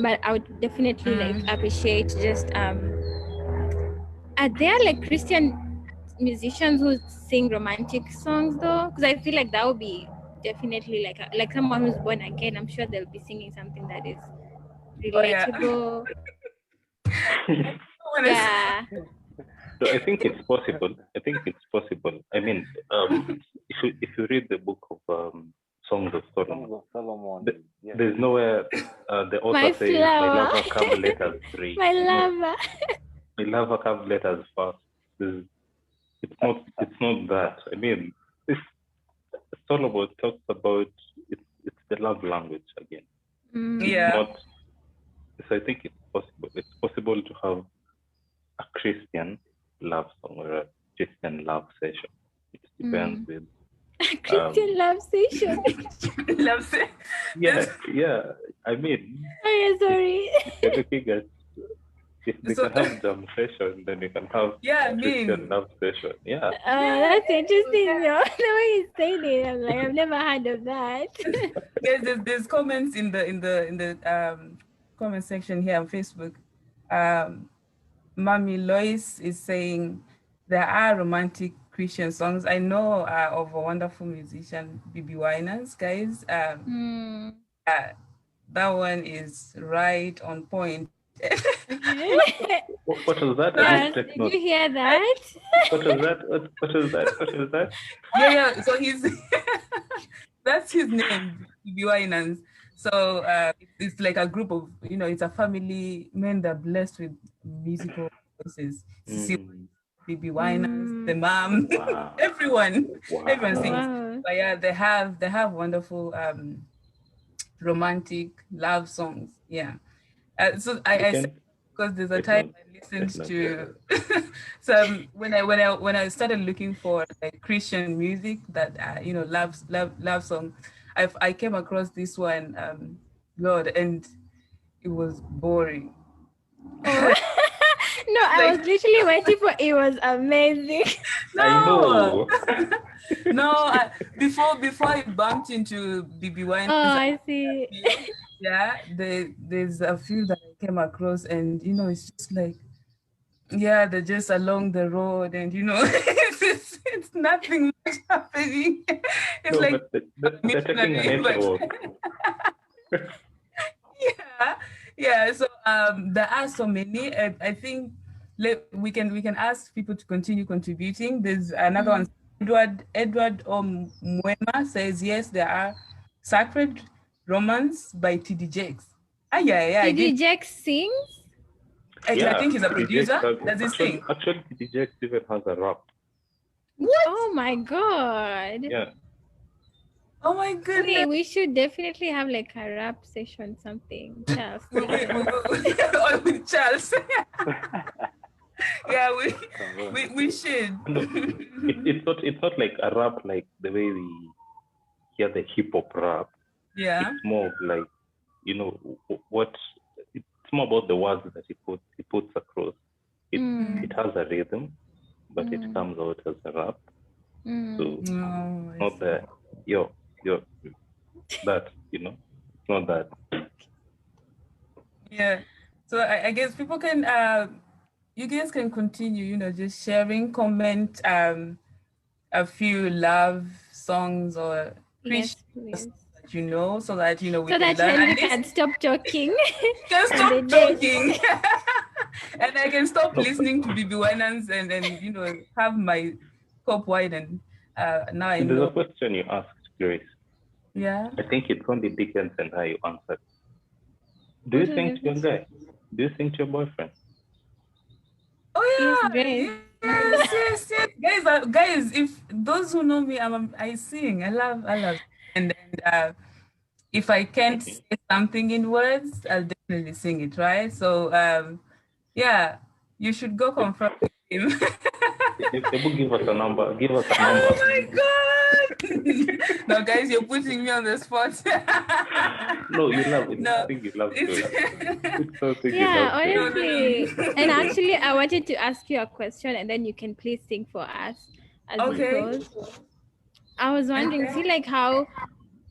But I would definitely like Mm. appreciate just are there like Christian musicians who sing romantic songs though? Because I feel like that would be definitely like someone who's born again. I'm sure they'll be singing something that is Oh, yeah. relatable. Honestly. Yeah. So I think it's possible. I think it's possible. I mean, if you read the book of Songs of Solomon, Songs of Solomon. Yes. there's nowhere the author My says, "My flower. lover, come let us pray." My No, lover. my lover, come let us fast. It's not that. I mean, this Solomon talks about it's the love language again. It's Yeah. not. So I think it's possible. It's possible to have a Christian love song or a Christian love session. It depends with Christian love station. Loves it. yeah. I mean, Oh yeah, sorry. if you're looking at if they So, can have jam session, then you can have yeah, I Christian mean, love session. Yeah. That's interesting though. The way you saying it, I'm like, I've never heard of that. there's comments in the comment section here on Facebook. Mommy Lois is saying there are romantic Christian songs. I know of a wonderful musician, BB Winans, guys. That one is right on point. What was that? I Yes, didn't take did you note. hear that? What was that? What was that? What was that? Yeah. So he's that's his name, BB Winans. So it's like a group of, it's a family, men that are blessed with musical voices. Mm. BB Winans, the mom, Wow. everyone sings. Wow. But yeah, they have wonderful romantic love songs. Yeah. So I said Again, because there's a take time note. I Take listened note. to some when I started looking for like Christian music that love song, I came across this one, Lord, and it was boring. Oh. No, I was Like, literally waiting for it was amazing. I no, know. no. Before I bumped into BB Wine, Oh, I see. yeah, there's a few that I came across, and it's just like, yeah, they're just along the road, and it's nothing much happening. It's No, like but they're taking a missionary, nature but walk. yeah. So there are so many. I think we can ask people to continue contributing. There's another one. Edward Mwema says yes, there are Sacred Romance by TD Jakes. Ah, yeah, I Did did. Jack sings? I think he's a producer. DJ Does he sing? Actually, DJ even has a rap. What? Oh my god. Yeah. Oh my Wait, goodness. we should definitely have like a rap session, something. Charles. Or with Charles. Yeah, we should. No, it's not like a rap like the way we hear the hip hop rap. Yeah. It's more of like, you know, what it's more about the words that he puts across. It has a rhythm, but it comes out as a rap. So not that yo that, you know, it's not that. Yeah. So I guess people can you guys can continue, you know, just sharing, comment a few love songs or Yes, Christian please. songs that you know, so that you know we So can that learn. Henry At least can stop talking. can and stop then talking. And I can stop No, listening to BB Winans and you know have my cup wide and now I there's a know. question you asked, Grace. Yeah. I think it's only Dickens and how you answered. Do What you was sing the to your question? guy? Do you sing to your boyfriend? Oh Yes, yeah, Grace. yes. Guys. If those who know me, I sing. I love, and if I can't say something in words, I'll definitely sing it, right? So yeah, you should go confirm with him. Ebu, give us a number. Give us a number. Oh my god! No, guys, you're putting me on the spot. No, you love it. No, I think you love to it's it. It's something you Yeah, love to no, it. honestly. no. And actually, I wanted to ask you a question and then you can please sing for us as we Okay. close. I was wondering, see, like how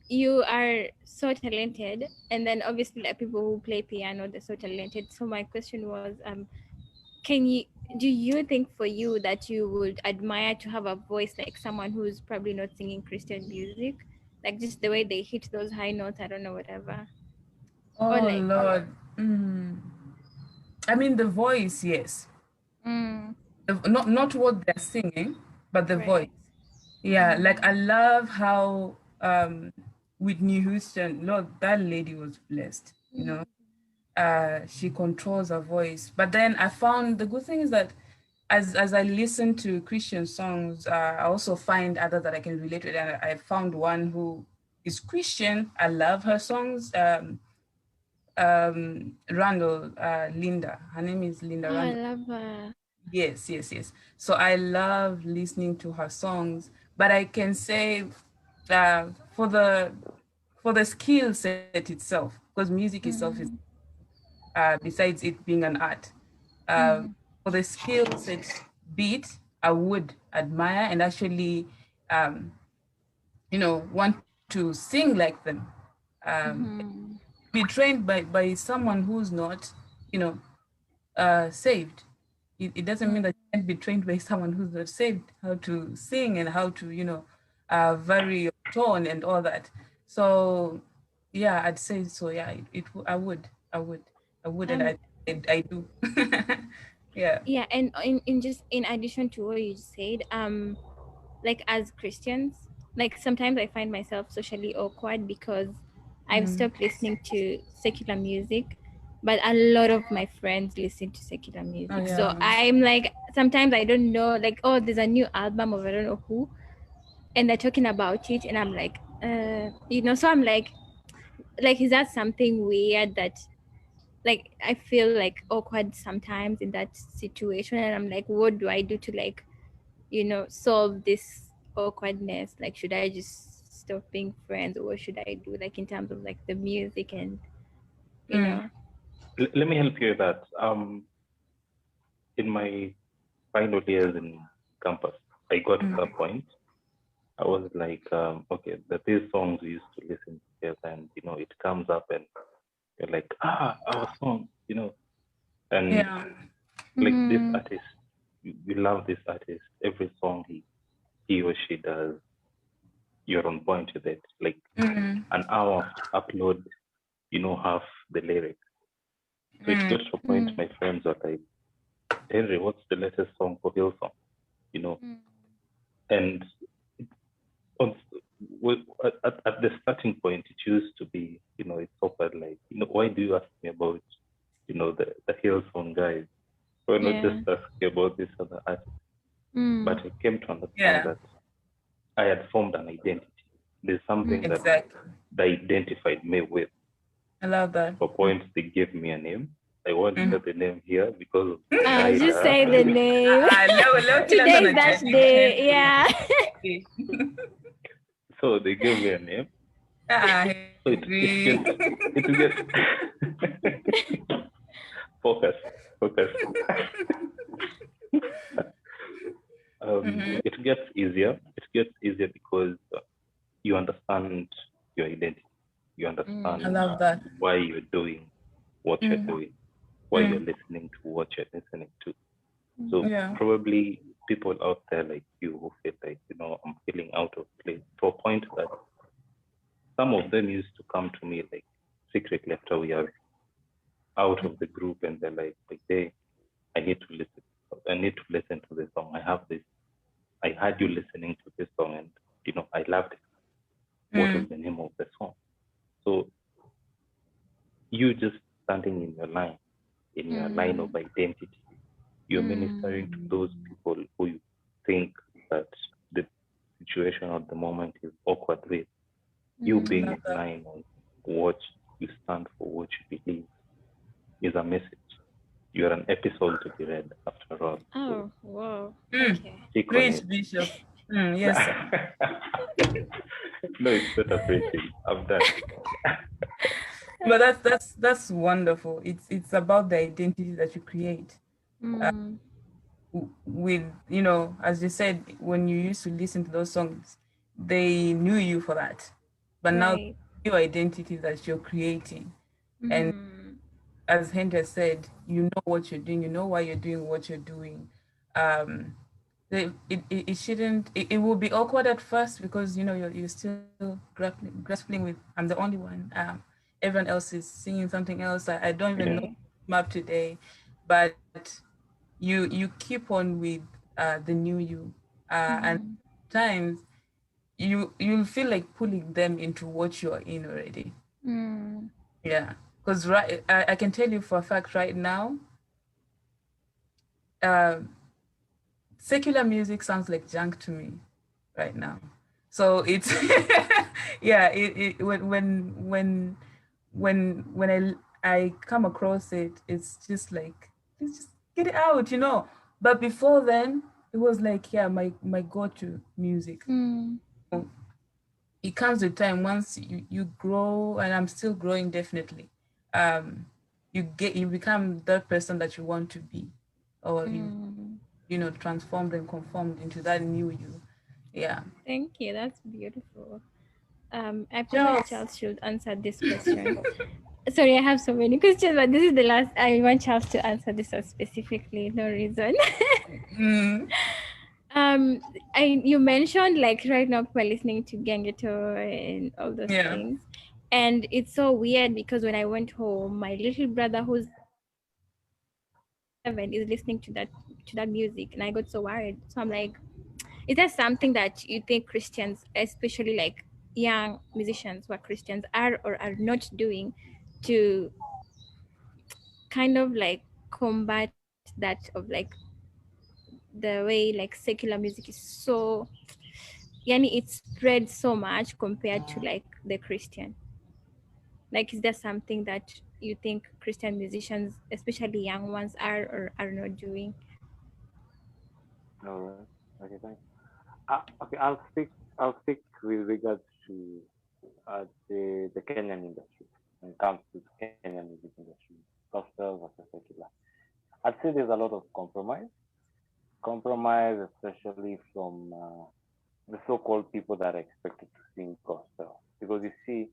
you are so talented, and then obviously, like people who play piano, they're so talented. So, my question was, can you do you think for you that you would admire to have a voice like someone who's probably not singing Christian music, like just the way they hit those high notes, I don't know, whatever, or Oh like Lord. I mean the voice, yes. mm, Not what they're singing, but the voice. right. Yeah, like I love how Whitney Houston, Lord, that lady was blessed, you know. She controls her voice. But then I found the good thing is that as I listen to Christian songs, I also find others that I can relate with. And I found one who is Christian. I love her songs. Randall, Linda. Her name is Linda Oh, I Randall. love her. Yes. So I love listening to her songs, but I can say for the skill set itself, because music itself is besides it being an art, for the skill set beat, I would admire and actually, want to sing like them. Be trained by someone who's not, saved. It doesn't mean that you can't be trained by someone who's not saved, how to sing and how to, vary your tone and all that. So, yeah, I'd say so. Yeah, I would, and Um, I do. Yeah. yeah, and in just in addition to what you said, like as Christians, like sometimes I find myself socially awkward because I've stopped listening to secular music, but a lot of my friends listen to secular Oh music. So yeah. I'm like, sometimes I don't know, like, oh, there's a new album of I don't know who, and they're talking about it, and I'm like, so I'm like, is that something weird that, like, I feel like awkward sometimes in that situation, and I'm like, what do I do to like, solve this awkwardness? Like, should I just stop being friends, or what should I do, like in terms of like the music and you Mm. know Let me help you with that. In my final years in campus, I got to that point. I was like, okay, these songs we used to listen together, and it comes up, and you're like, our song, and Yeah. like this artist, we love this artist. Every song he or she does, you're on point with it. Like an hour upload, half the lyrics. So it got to a point my friends were like, Henry, what's the latest song for Hillsong? And on, at the starting point, it used to be, it's offered like, why do you ask me about, the Hillsong guys. We're not just Yeah. asking about this other artist, but Mm. I came to understand Yeah, that I had formed an identity. There's something Mm. that exactly. they identified me with. I love that. For points, they gave me a name. I won't say Mhm. the name here because of the Just rider. say the name. Leo kila mtu Today is that anajiandika. day. Yeah. So they gave me a name. So it Henry. gets it gets focus focus. Mhm. It gets easier. It gets easier because you understand your identity. You I understand love that. why you're doing what you're Mm, doing, why you're mm, listening to what you're listening to. Mm. So yeah. probably people out there like you who feel like, I'm feeling out of place to a point that some of them used to come to me like secretly after we are out of the group and they're like they I need to listen. I need to listen to this song. I have this. I heard you listening to this song and I loved it. What was Mm, the name of the song? So you just standing in your line of Mm. identity, you're ministering to Mm. those people who you think that the situation at the moment is awkward with. You I Mm. being love in that. line on what you stand for, what you believe is a message. You're an episode to be read after all. So Oh, whoa. Mm, Okay. stick on preach, it. Bishop. Yes, sir. No, it's not a preaching. I'm done. But that's wonderful. It's about the identity that you create. Mm. With as you said, when you used to listen to those songs, they knew you for that, but now Right. your identity that you're creating. And Mm. as Henry said, you know what you're doing, you know why you're doing what you're doing. um it shouldn't, it will be awkward at first because you're still grappling with, I'm the only one, everyone else is singing something else. I don't even know Right. map today, but you keep on with the new you, and Mm. times you'll feel like pulling them into what you're in already. Mm. Yeah, because I can tell you for a fact right now, uh, secular music sounds like junk to me right now. So it's yeah, it when I come across it, it's just like, let's just get it out. But before then, it was like, yeah, my go-to music. Mm. It comes with time. Once you grow, and I'm still growing, definitely. um you become that person that you want to be, or Mm. transformed and conformed into that new you. Yeah. Thank you. That's beautiful. I prefer Charles. Charles should answer this question. Sorry, I have so many questions, but this is the last. I want Charles to answer this one specifically. No reason. Mm, um, you mentioned like right now people are listening to Gangeto and all those yeah. things, and it's so weird because when I went home, my little brother who's 7 is listening to that music, and I got so worried. So I'm like, is there something that you think Christians, especially like young musicians who are Christians, are or are not doing to kind of like combat that of like the way like secular music is so, yani it spread so much compared to like the Christian? Like, is there something that you think Christian musicians, especially young ones, are or are not doing? All right. Okay, thanks. Okay, I'll speak with regards to the Kenyan industry when it comes to the Kenyan music industry, gospel versus secular. I'd say there's a lot of compromise, especially from the so-called people that are expected to sing gospel. Because you see,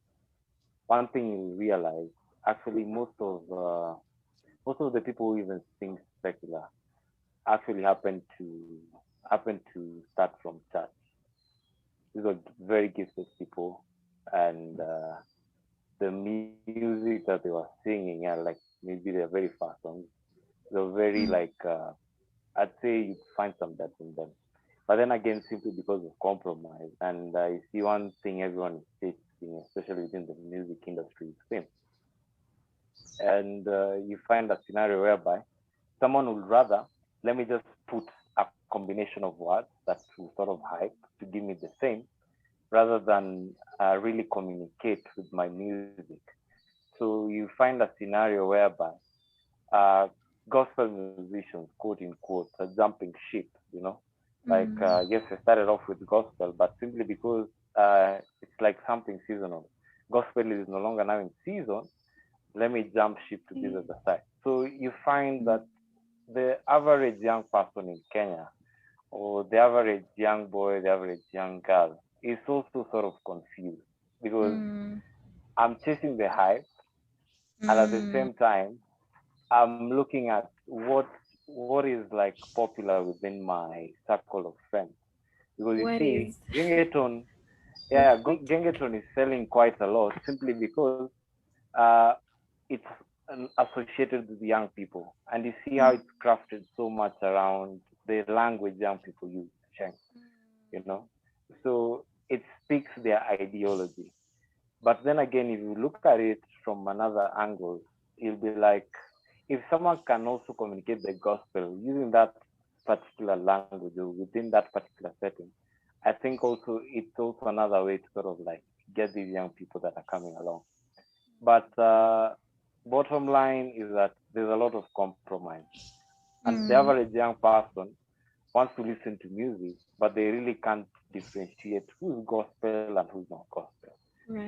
one thing you realize, actually, most of the people who even sing secular actually happen to start from church. These are very gifted people, and the music that they were singing, yeah, like maybe they're very fast songs. They're very Mm, like I'd say you'd find some depth in them. But then again, simply because of compromise, and I see one thing everyone is facing, especially within the music industry, is fame. and you find a scenario whereby someone would rather, let me just put a combination of words that will sort of hype to give me the same, rather than really communicate with my music. So you find a scenario whereby uh, gospel musicians, quote in quote, are jumping ship, like, yes, I started off with gospel, but simply because it's like something seasonal. Gospel is no longer now in season, let me jump ship to this other side. So you find that the average young person in Kenya, or the average young boy, the average young girl, is also sort of confused because Mm. I'm chasing the hype, and at the Mm. same time, I'm looking at what is like popular within my circle of friends. Because you What see, is Gengeton, what's yeah, what? Gengeton is selling quite a lot simply because uh, it's associated with young people, and you see how it's crafted so much around the language young people use, Sheng, you know. So it speaks their ideology. But then again, if you look at it from another angle, you'll be like, if someone can also communicate the gospel using that particular language or within that particular setting, I think also it's also another way to sort of like get these young people that are coming along. But bottom line is that there's a lot of compromise, and the Mm. average young person wants to listen to music, but they really can't differentiate who's gospel and who's not gospel.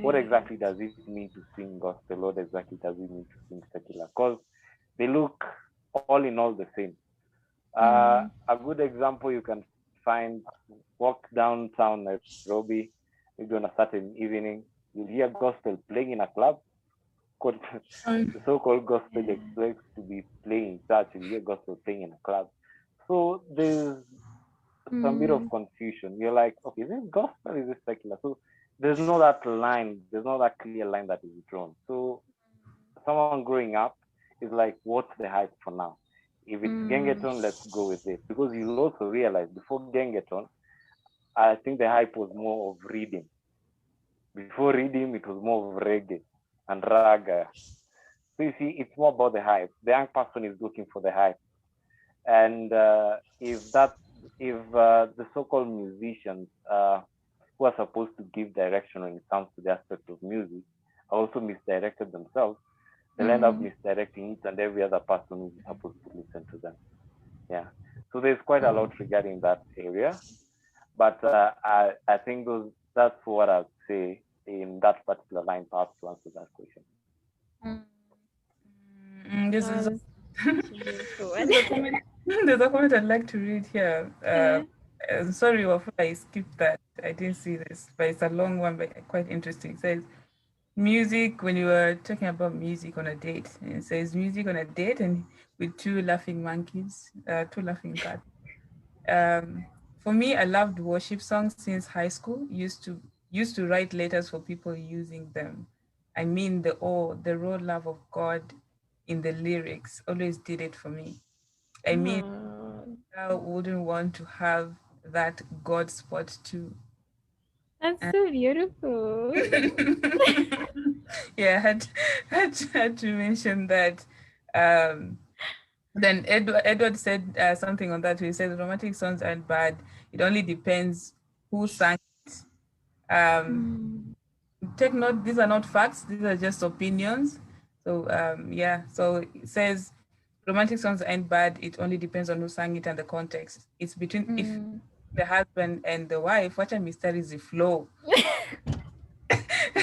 What Right. exactly does it mean to sing gospel? What exactly does it mean to sing secular? Because they look all in all the same. Mm. A good example you can find: walk downtown Nairobi, maybe on a certain evening, you'll hear gospel playing in a club. Um, The so-called gospel Yeah. expects to be playing in church, you hear gospel playing in a club. So there's some bit of Mm. confusion. You're like, okay, is this gospel? Is this secular? So there's no that line. There's no that clear line that is drawn. So someone growing up is like, what's the hype for now? If it's Mm. Gengeton, let's go with it. Because you'll also realize before Gengeton, I think the hype was more of reading. Before reading, it was more of reggae and raga. So you see, it's more about the hype. The young person is looking for the hype, and if the so-called musicians who are supposed to give direction when it comes to the aspect of music are also misdirected themselves, they'll end up Mm. misdirecting each and every other person who's supposed to listen to them. Yeah. So there's quite a lot regarding that area, but I think that's what I'd say in that particular line, perhaps to answer that question. Mm. this That is was such a beautiful one. there's a comment. There's a comment I'd like to read here. Yeah. Sorry, Wafu, I skipped that. I didn't see this, but it's a long one, but quite interesting. It says music when you were talking about music on a date. And it says music on a date and with two laughing monkeys, two laughing cats. For me, I loved worship songs since high school. Used to write letters for people using them. I mean the raw love of God in the lyrics always did it for me. I mean, Oh, I wouldn't want to have that God spot too. that's so beautiful. Yeah, had to mention that. Um, then Edward said something on that. He said romantic songs aren't bad. It only depends who sang it. Um, Mm. take note, these are not facts. These are just opinions. So yeah, so it says romantic songs aren't bad. It only depends on who sang it and the context. It's between if Mm. the husband and the wife. What a mystery is the flow.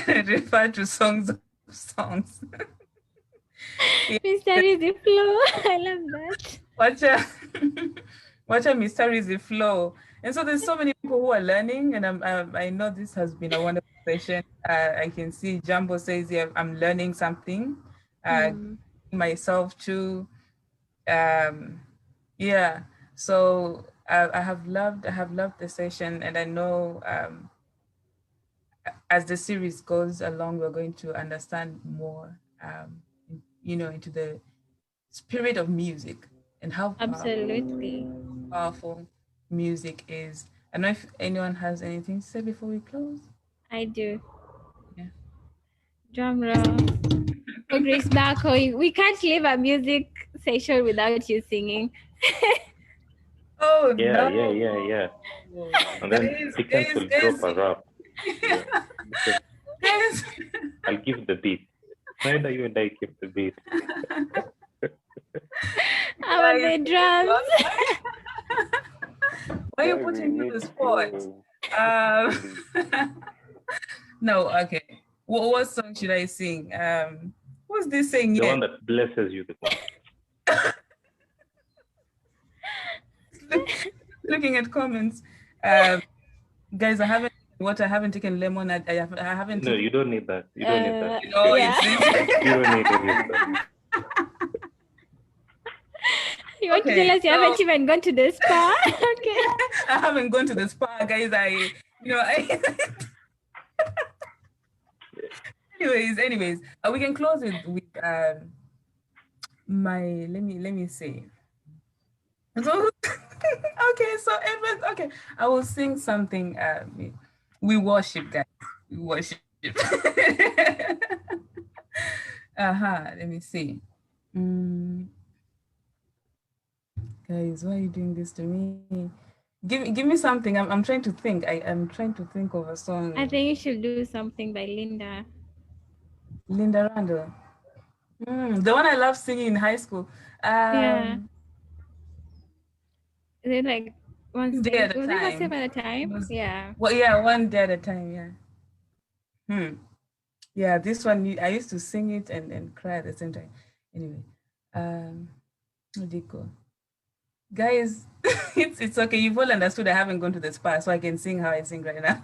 Refer to songs of songs. Yeah, Mystery the flow. I love that. watch a watch a mystery is the flow. And so there's so many people who are learning, and I know this has been a wonderful session. I can see Jumbo says, yeah, I'm learning something, uh, Mm. myself too. Um, yeah. So I have loved the session, and I know as the series goes along, we're going to understand more, into the spirit of music and how Absolutely. powerful music is. I don't know if anyone has anything to say before we close. I do. Yeah. Drum roll. Grace Barco, we can't leave a music session without you singing. Oh Yeah, no. yeah. And then Dickens will drop a rap. Yeah. Because Guys. I'll give the beat. Neither you and I give the beat. How about the drums? Why are you putting me on the spot? No, okay. What song should I sing? What's this saying The here? one that blesses you the most. Looking at comments. Guys, I haven't taken lemon. I haven't. No, you don't need that. You don't need that. No, Yeah. You don't need any of that. You want to tell us you haven't even gone to the spa? Okay. I haven't gone to the spa, guys. Anyways, we can close it with my. Let me see. So, okay, so okay, I will sing something. We worship, guys. We worship. Let me see. Guys, why are you doing this to me? Give me something. I'm trying to think. I'm trying to think of a song. I think you should do something by Linda. Linda Randall. The one I love singing in high school. Yeah. Is it like one day at a was time? it one step at a time? Yeah. Well, yeah, one day at a time. Yeah. Yeah, this one I used to sing it and cry at the same time. Anyway, where did it go? Guys, it's okay. You've all understood I haven't gone to the spa, so I can sing how I sing right now.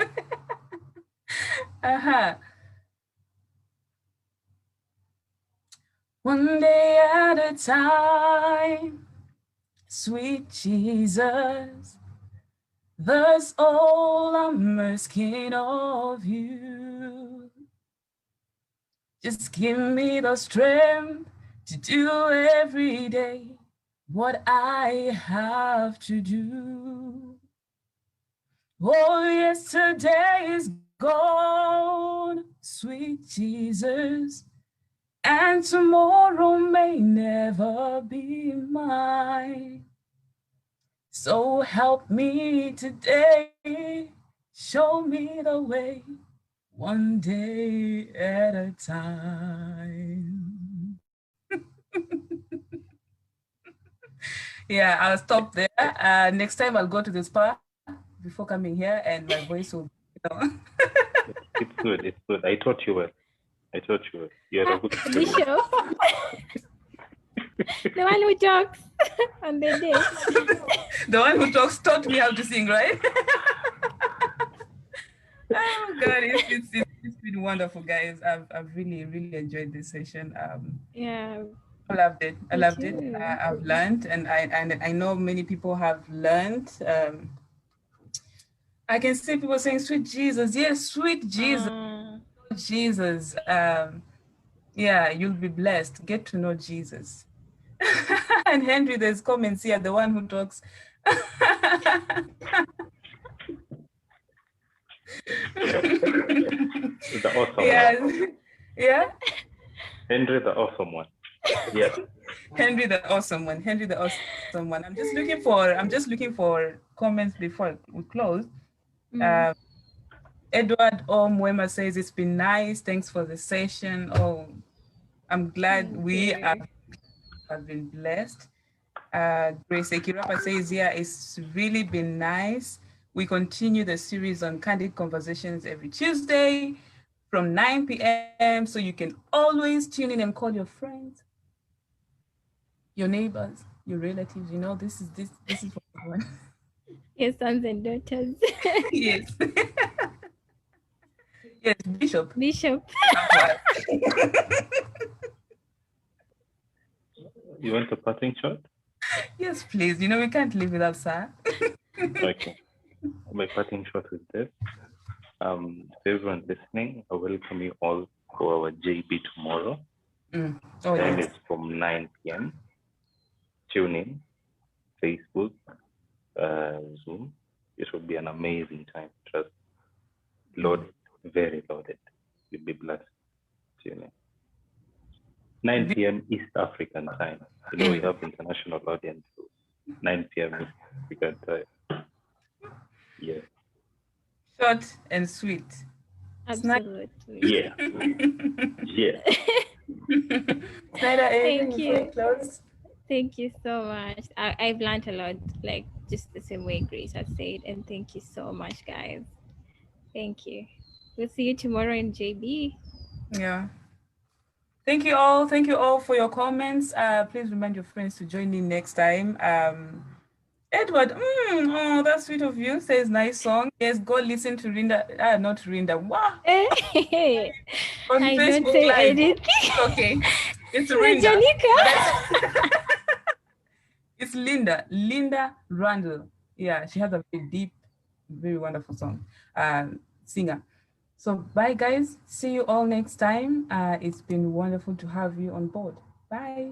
One day at a time, sweet Jesus, that's all I'm asking of you. Just give me the strength to do every day what I have to do. Oh, yesterday is gone, sweet Jesus, and tomorrow may never be mine. So help me today, show me the way, one day at a time. Yeah, I'll stop there. Next time I'll go to the spa before coming here, and my voice will. It's good. It's good. I taught you well. You're a good student. Bishop. The one who talks on the day. The one who talks taught me how to sing, right? Oh God, it's been wonderful, guys. I've really enjoyed this session. Yeah. I loved it. I've learned, and I know many people have learned. I can see people saying, "Sweet Jesus, yes, sweet Jesus, Jesus." Yeah, you'll be blessed. Get to know Jesus. And Henry, there's comments here. The one who talks. The awesome one. Yeah. Henry, the awesome one. Yes. Henry, the awesome one. I'm just looking for comments before we close. Edward Omwema says it's been nice. Thanks for the session. Oh, I'm glad we have been blessed. Grace Ekirapa says, yeah, it's really been nice. We continue the series on Candid Conversations every Tuesday from 9 p.m. So you can always tune in and call your friends, your neighbors, your relatives. You know, this is for everyone. Your sons and daughters. Yes. Yes, Bishop. You want a parting shot? Yes, please. You know, we can't live without Sir. Okay. My parting shot is this. To everyone listening, I welcome you all for our JB tomorrow. Time is from 9 p.m. Tune in, Facebook, Zoom. It will be an amazing time. Trust. Loaded, very loaded. You'll be blessed. Tune in. 9 p.m. East African time. You know, we have international audience, so 9 p.m. East African time. Yeah. Short and sweet. Absolutely. Yeah. Yeah. Snyder, anything Thank before you. you close? Thank you so much. I've learned a lot, like just the same way Grace has said. And thank you so much, guys. Thank you. We'll see you tomorrow in JB. Yeah. Thank you all. Thank you all for your comments. Please remind your friends to join in next time. Edward, oh, that's sweet of you. Says nice song. Yes, go listen to Rinda. Not Rinda. Wow. Hey, On I don't Facebook say Live. anything. Okay. It's Rinda. Janika. It's Linda. Linda Randall. Yeah, she has a very deep, very wonderful song. Singer. So bye guys. See you all next time. It's been wonderful to have you on board. Bye.